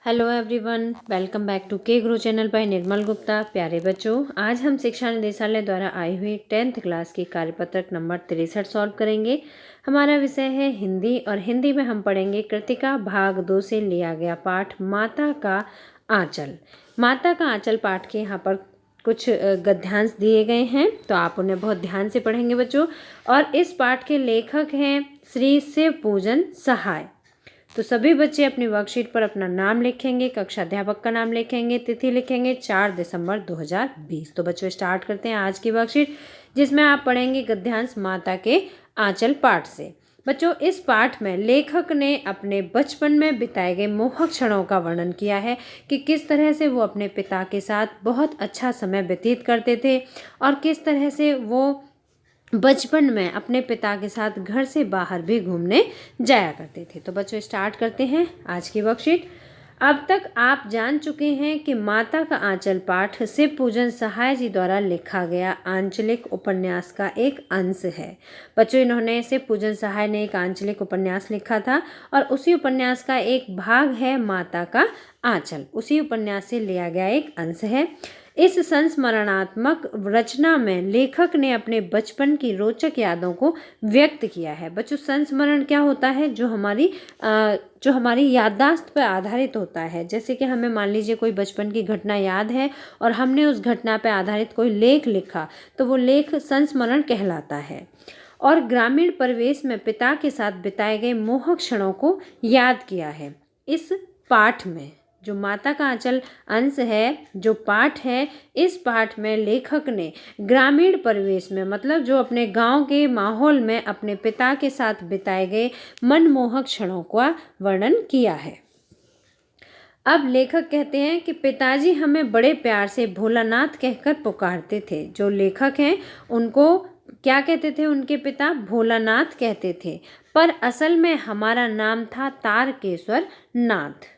Hello everyone, welcome back to K Guru channel bye निर्मल गुप्ता। प्यारे बच्चों, आज हम शिक्षा निदेशालय द्वारा आई हुई 10th क्लास की कार्यपत्रक नंबर 63 सॉल्व करेंगे। हमारा विषय है हिंदी और हिंदी में हम पढ़ेंगे कृतिका भाग 2 से लिया गया पाठ माता का आंचल। माता का आंचल पाठ के यहाँ पर कुछ गद्यांश दिए गए हैं, तो आप उन्हें बहुत ध्यान से पढ़ेंगे बच्चों। और इस पाठ के लेखक हैं श्री शिव पूजन सहाय। तो सभी बच्चे अपनी वर्कशीट पर अपना नाम लिखेंगे, कक्षा अध्यापक का नाम लिखेंगे, तिथि लिखेंगे 4 दिसंबर 2020। तो बच्चों स्टार्ट करते हैं आज की वर्कशीट, जिसमें आप पढ़ेंगे गद्यांश माता के आंचल पाठ से। बच्चों, इस पाठ में लेखक ने अपने बचपन में बिताए गए मोहक क्षणों का वर्णन किया है कि किस तरह से वो अपने पिता के साथ बहुत अच्छा समय व्यतीत करते थे और किस तरह से वो बचपन में अपने पिता के साथ घर से बाहर भी घूमने जाया करते थे। तो बच्चों स्टार्ट करते हैं आज की वर्कशीट। अब तक आप जान चुके हैं कि माता का आंचल पाठ शिव पूजन सहाय जी द्वारा लिखा गया आंचलिक उपन्यास का एक अंश है। बच्चों, इन्होंने शिव पूजन सहाय ने एक आंचलिक उपन्यास लिखा था और उसी उपन्यास का एक भाग है माता का आंचल। उसी उपन्यास से लिया गया एक अंश है। इस संस्मरणात्मक रचना में लेखक ने अपने बचपन की रोचक यादों को व्यक्त किया है। बच्चों, संस्मरण क्या होता है? जो हमारी याददाश्त पर आधारित होता है। जैसे कि हमें मान लीजिए कोई बचपन की घटना याद है और हमने उस घटना पर आधारित कोई लेख लिखा, तो वो लेख संस्मरण कहलाता है। और ग्रामीण परिवेश में पिता के साथ बिताए गए मोहक क्षणों को याद किया है। इस पाठ में जो माता का आंचल अंश है, जो पाठ है, इस पाठ में लेखक ने ग्रामीण परिवेश में, मतलब जो अपने गांव के माहौल में अपने पिता के साथ बिताए गए मनमोहक क्षणों का वर्णन किया है। अब लेखक कहते हैं कि पिताजी हमें बड़े प्यार से भोलानाथ कहकर पुकारते थे। जो लेखक हैं उनको क्या कहते थे? उनके पिता भोलानाथ कहते थे, पर असल में हमारा नाम था तारकेश्वर नाथ।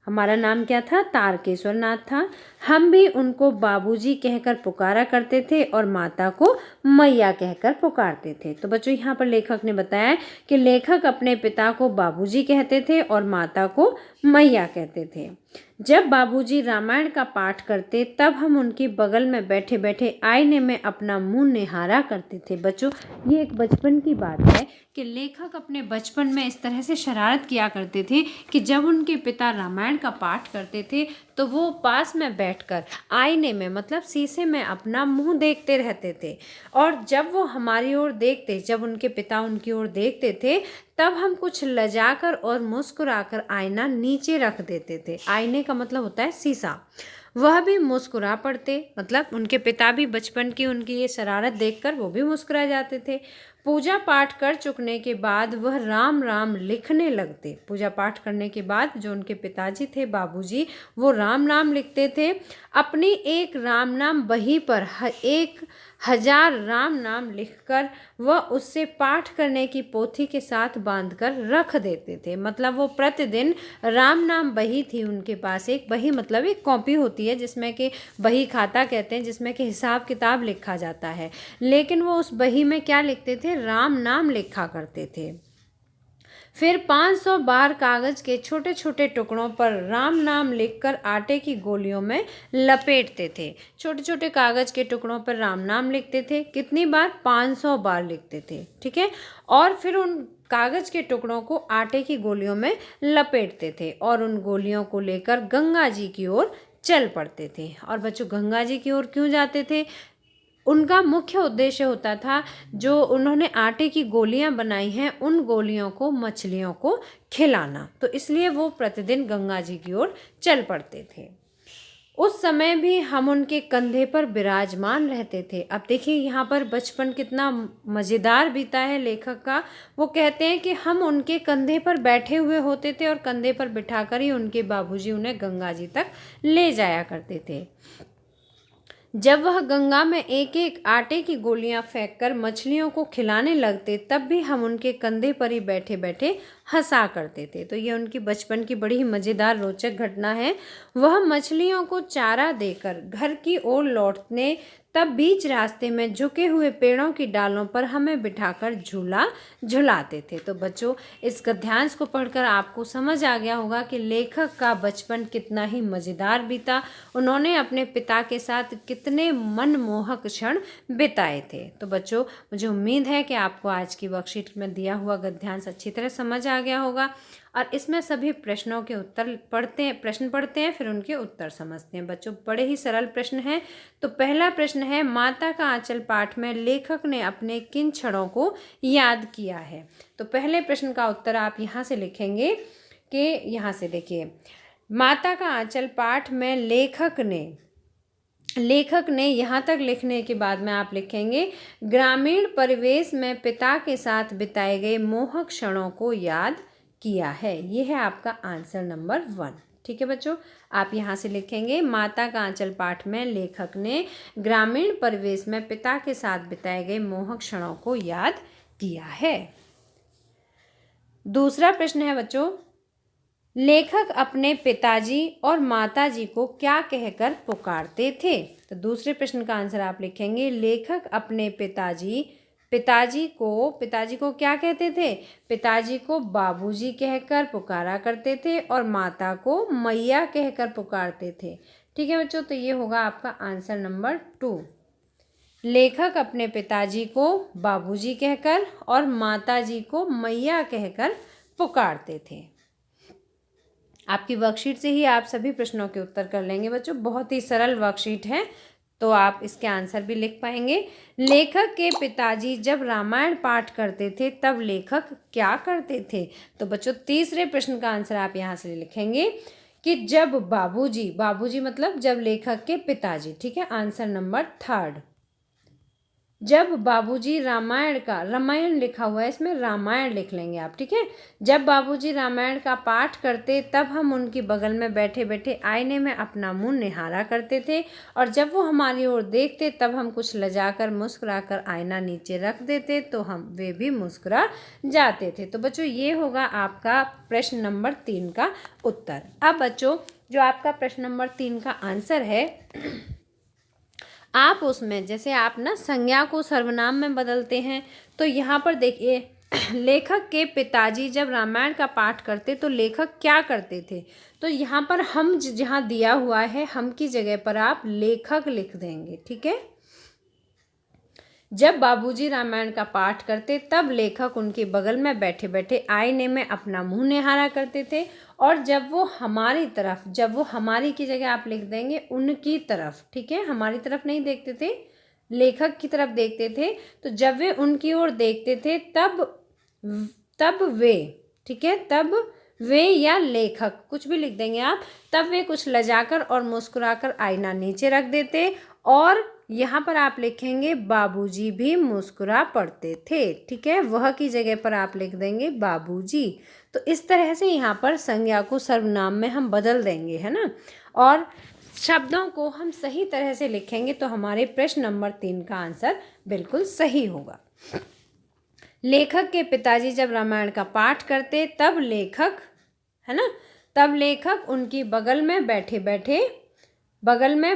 हमारा नाम क्या था? तारकेश्वर नाथ था। हम भी उनको बाबूजी कहकर पुकारा करते थे और माता को मैया कहकर पुकारते थे। तो बच्चों, यहाँ पर लेखक ने बताया कि लेखक अपने पिता को बाबूजी कहते थे और माता को मैया कहते थे। जब बाबूजी रामायण का पाठ करते तब हम उनकी बगल में बैठे बैठे आईने में अपना मुंह निहारा करते थे। बच्चों, ये एक बचपन की बात है कि लेखक अपने बचपन में इस तरह से शरारत किया करते थे कि जब उनके पिता रामायण का पाठ करते थे तो वो पास में बैठकर आईने में, मतलब शीशे में, अपना मुंह देखते रहते थे। और जब वो हमारी ओर देखते, जब उनके पिता उनकी ओर देखते थे, तब हम कुछ लजाकर और मुस्कुराकर आईना नीचे रख देते थे। आईने का मतलब होता है शीशा। वह भी मुस्कुरा पड़ते, मतलब उनके पिता भी बचपन की उनकी ये शरारत देखकर वो भी मुस्कुरा जाते थे। पूजा पाठ कर चुकने के बाद वह राम राम लिखने लगते। पूजा पाठ करने के बाद जो उनके पिताजी थे, बाबूजी, वो राम नाम लिखते थे। अपनी एक राम नाम बही पर 1000 राम नाम लिखकर वह उससे पाठ करने की पोथी के साथ बांधकर रख देते थे। मतलब वो प्रतिदिन राम नाम बही थी उनके पास। एक बही मतलब एक कॉपी होती है जिसमें कि बही खाता कहते हैं, जिसमें कि हिसाब किताब लिखा जाता है। लेकिन वो उस बही में क्या लिखते थे? राम नाम लिखा करते थे। फिर 500 बार कागज के छोटे छोटे टुकड़ों पर राम नाम लिखकर आटे की गोलियों में लपेटते थे। छोटे छोटे कागज के टुकड़ों पर राम नाम लिखते थे। कितनी बार? 500 बार लिखते थे। ठीक है। और फिर उन कागज के टुकड़ों को आटे की गोलियों में लपेटते थे और उन गोलियों को लेकर गंगा जी की ओर चल पड़ते थे। और बच्चों, गंगा जी की ओर क्यों जाते थे? उनका मुख्य उद्देश्य होता था, जो उन्होंने आटे की गोलियां बनाई हैं, उन गोलियों को मछलियों को खिलाना। तो इसलिए वो प्रतिदिन गंगा जी की ओर चल पड़ते थे। उस समय भी हम उनके कंधे पर विराजमान रहते थे। अब देखिए यहाँ पर बचपन कितना मज़ेदार बीता है लेखक का। वो कहते हैं कि हम उनके कंधे पर बैठे हुए होते थे और कंधे पर बिठाकर ही उनके बाबूजी उन्हें गंगा जी तक ले जाया करते थे। जब वह गंगा में एक एक आटे की गोलियां फेंककर मछलियों को खिलाने लगते, तब भी हम उनके कंधे पर ही बैठे बैठे हंसा करते थे। तो ये उनकी बचपन की बड़ी ही मज़ेदार रोचक घटना है। वह मछलियों को चारा देकर घर की ओर लौटने तब बीच रास्ते में झुके हुए पेड़ों की डालों पर हमें बिठाकर झूला झुलाते थे। तो बच्चों, इस गद्यांश को पढ़कर आपको समझ आ गया होगा कि लेखक का बचपन कितना ही मज़ेदार बीता, उन्होंने अपने पिता के साथ कितने मनमोहक क्षण बिताए थे। तो बच्चों, मुझे उम्मीद है कि आपको आज की वर्कशीट में दिया हुआ गद्यांश अच्छी तरह समझ आ गया होगा और इसमें सभी प्रश्नों के उत्तर प्रश्न पढ़ते हैं, फिर उनके उत्तर समझते हैं। बच्चों, बड़े ही सरल प्रश्न हैं। तो पहला प्रश्न है, माता का आंचल पाठ में लेखक ने अपने किन क्षणों को याद किया है। तो पहले प्रश्न का उत्तर आप यहाँ से लिखेंगे कि यहाँ से देखिए, माता का आंचल पाठ में लेखक ने यहाँ तक लिखने के बाद में आप लिखेंगे, ग्रामीण परिवेश में पिता के साथ बिताए गए मोहक क्षणों को याद किया है। ये है आपका आंसर नंबर 1। ठीक है बच्चों, आप यहाँ से लिखेंगे, माता का आंचल पाठ में लेखक ने ग्रामीण परिवेश में पिता के साथ बिताए गए मोहक क्षणों को याद किया है। दूसरा प्रश्न है बच्चों, लेखक अपने पिताजी और माताजी को क्या कहकर पुकारते थे। तो दूसरे प्रश्न का आंसर आप लिखेंगे, लेखक अपने पिताजी को क्या कहते थे। पिताजी को बाबूजी कहकर पुकारा करते थे और माता को मैया कहकर पुकारते थे। ठीक है बच्चों, तो ये होगा आपका आंसर नंबर 2। लेखक अपने पिताजी को बाबूजी कहकर और माताजी को मैया कहकर पुकारते थे। आपकी वर्कशीट से ही आप सभी प्रश्नों के उत्तर कर लेंगे बच्चों, बहुत ही सरल वर्कशीट है, तो आप इसके आंसर भी लिख पाएंगे। लेखक के पिताजी जब रामायण पाठ करते थे तब लेखक क्या करते थे। तो बच्चों, तीसरे प्रश्न का आंसर आप यहाँ से लिखेंगे कि जब बाबूजी मतलब जब लेखक के पिताजी। ठीक है, आंसर नंबर 3। जब बाबूजी रामायण लिखा हुआ है, इसमें रामायण लिख लेंगे आप। ठीक है, जब बाबूजी रामायण का पाठ करते तब हम उनकी बगल में बैठे बैठे आईने में अपना मुंह निहारा करते थे और जब वो हमारी ओर देखते तब हम कुछ लजाकर मुस्कुराकर आईना नीचे रख देते तो वे भी मुस्कुरा जाते थे। तो बच्चों, ये होगा आपका प्रश्न नंबर 3 का उत्तर। अब बच्चों, जो आपका प्रश्न नंबर 3 का आंसर है, आप उसमें जैसे आप ना संज्ञा को सर्वनाम में बदलते हैं, तो यहाँ पर देखिए, लेखक के पिताजी जब रामायण का पाठ करते तो लेखक क्या करते थे। तो यहाँ पर हम जहाँ दिया हुआ है, हम की जगह पर आप लेखक लिख देंगे। ठीक है, जब बाबूजी रामायण का पाठ करते तब लेखक उनके बगल में बैठे बैठे आईने में अपना मुंह निहारा करते थे और जब वो हमारी की जगह आप लिख देंगे उनकी तरफ। ठीक है, हमारी तरफ नहीं देखते थे, लेखक की तरफ देखते थे। तो जब वे उनकी ओर देखते थे तब वे, ठीक है, तब वे या लेखक कुछ भी लिख देंगे आप, तब वे कुछ लजाकर और मुस्कुराकर आईना नीचे रख देते और यहाँ पर आप लिखेंगे बाबूजी भी मुस्कुरा पड़ते थे। ठीक है, वह की जगह पर आप लिख देंगे बाबूजी। तो इस तरह से यहाँ पर संज्ञा को सर्वनाम में हम बदल देंगे, है ना, और शब्दों को हम सही तरह से लिखेंगे तो हमारे प्रश्न नंबर 3 का आंसर बिल्कुल सही होगा। लेखक के पिताजी जब रामायण का पाठ करते तब लेखक, है ना, तब लेखक उनकी बगल में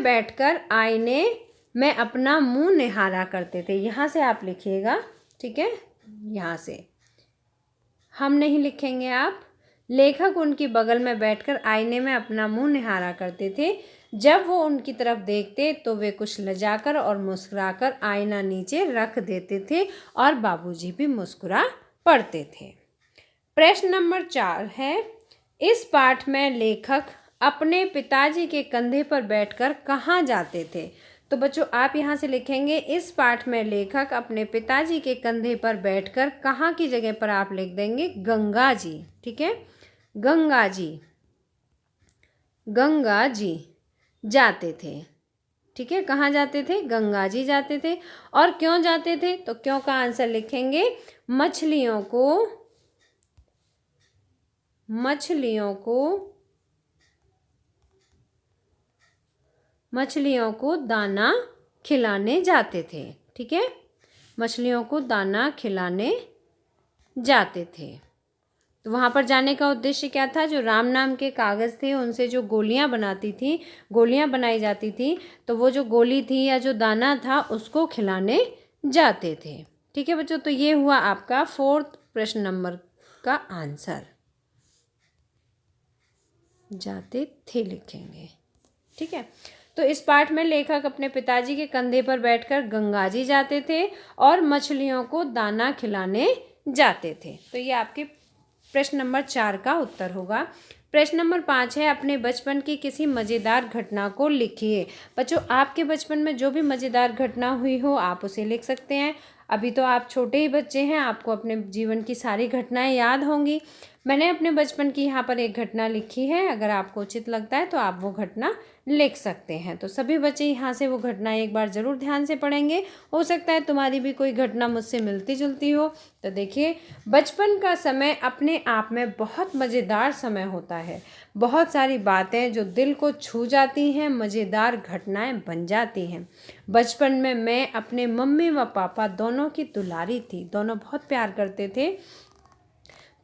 बैठकर आईने में अपना मुंह निहारा करते थे। यहाँ से आप लिखिएगा। ठीक है, यहाँ से हम नहीं लिखेंगे आप, लेखक उनकी बगल में बैठकर आईने में अपना मुंह निहारा करते थे। जब वो उनकी तरफ देखते तो वे कुछ लजाकर और मुस्कुराकर आईना नीचे रख देते थे और बाबूजी भी मुस्कुरा पड़ते थे। प्रश्न नंबर 4 है, इस पाठ में लेखक अपने पिताजी के कंधे पर बैठकर कहाँ जाते थे। तो बच्चों, आप यहाँ से लिखेंगे, इस पाठ में लेखक अपने पिताजी के कंधे पर बैठकर कहाँ की जगह पर आप लिख देंगे गंगा जी। ठीक है, गंगा जी जाते थे। ठीक है, कहाँ जाते थे, गंगा जी जाते थे। और क्यों जाते थे, तो क्यों का आंसर लिखेंगे, मछलियों को दाना खिलाने जाते थे। ठीक है, मछलियों को दाना खिलाने जाते थे। तो वहाँ पर जाने का उद्देश्य क्या था, जो राम नाम के कागज़ थे उनसे जो गोलियाँ बनाई जाती थी, तो वो जो गोली थी या जो दाना था उसको खिलाने जाते थे। ठीक है बच्चों, तो ये हुआ आपका 4th प्रश्न नंबर का आंसर। जाते थे लिखेंगे। ठीक है, तो इस पाठ में लेखक अपने पिताजी के कंधे पर बैठकर गंगा जी जाते थे और मछलियों को दाना खिलाने जाते थे। तो ये आपके प्रश्न नंबर 4 का उत्तर होगा। प्रश्न नंबर 5 है, अपने बचपन की किसी मज़ेदार घटना को लिखिए। बच्चों, आपके बचपन में जो भी मज़ेदार घटना हुई हो आप उसे लिख सकते हैं। अभी तो आप छोटे ही बच्चे हैं, आपको अपने जीवन की सारी घटनाएं याद होंगी। मैंने अपने बचपन की यहाँ पर एक घटना लिखी है, अगर आपको उचित लगता है तो आप वो घटना लिख सकते हैं। तो सभी बच्चे यहाँ से वो घटना एक बार ज़रूर ध्यान से पढ़ेंगे, हो सकता है तुम्हारी भी कोई घटना मुझसे मिलती जुलती हो। तो देखिए, बचपन का समय अपने आप में बहुत मज़ेदार समय होता है। बहुत सारी बातें जो दिल को छू जाती हैं, मज़ेदार घटनाएं बन जाती हैं। बचपन में मैं अपने मम्मी व पापा दोनों की दुलारी थी, दोनों बहुत प्यार करते थे।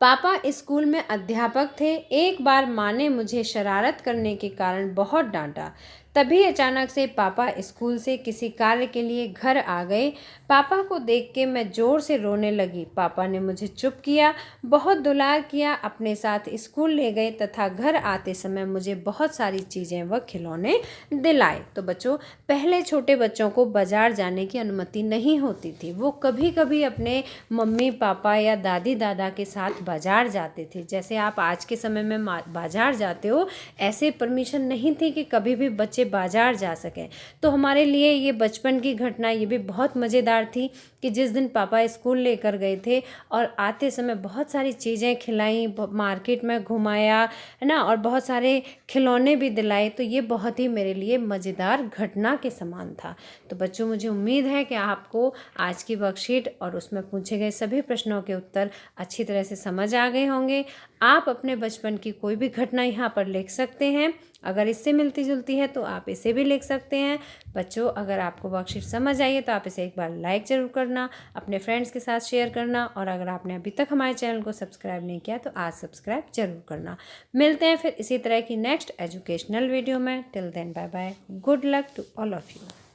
पापा स्कूल में अध्यापक थे। एक बार माँ ने मुझे शरारत करने के कारण बहुत डांटा। तभी अचानक से पापा स्कूल से किसी कार्य के लिए घर आ गए। पापा को देख के मैं ज़ोर से रोने लगी। पापा ने मुझे चुप किया, बहुत दुलार किया, अपने साथ स्कूल ले गए तथा घर आते समय मुझे बहुत सारी चीज़ें व खिलौने दिलाए। तो बच्चों, पहले छोटे बच्चों को बाज़ार जाने की अनुमति नहीं होती थी। वो कभी कभी अपने मम्मी पापा या दादी दादा के साथ बाज़ार जाते थे। जैसे आप आज के समय में बाज़ार जाते हो, ऐसे परमिशन नहीं थी कि कभी भी बच्चे बाज़ार जा सकें। तो हमारे लिए ये बचपन की घटना ये भी बहुत मज़ेदार थी कि जिस दिन पापा स्कूल लेकर गए थे और आते समय बहुत सारी चीज़ें खिलाई, मार्केट में घुमाया, है ना, और बहुत सारे खिलौने भी दिलाए। तो ये बहुत ही मेरे लिए मज़ेदार घटना के समान था। तो बच्चों, मुझे उम्मीद है कि आपको आज की वर्कशीट और उसमें पूछे गए सभी प्रश्नों के उत्तर अच्छी तरह से समझ आ गए होंगे। आप अपने बचपन की कोई भी घटना यहाँ पर लिख सकते हैं। अगर इससे मिलती जुलती है तो आप इसे भी लिख सकते हैं। बच्चों, अगर आपको वर्कशीट समझ आई है तो आप इसे एक बार लाइक ज़रूर करना, अपने फ्रेंड्स के साथ शेयर करना, और अगर आपने अभी तक हमारे चैनल को सब्सक्राइब नहीं किया तो आज सब्सक्राइब जरूर करना। मिलते हैं फिर इसी तरह की नेक्स्ट एजुकेशनल वीडियो में। Till then, bye bye, good luck to all of you.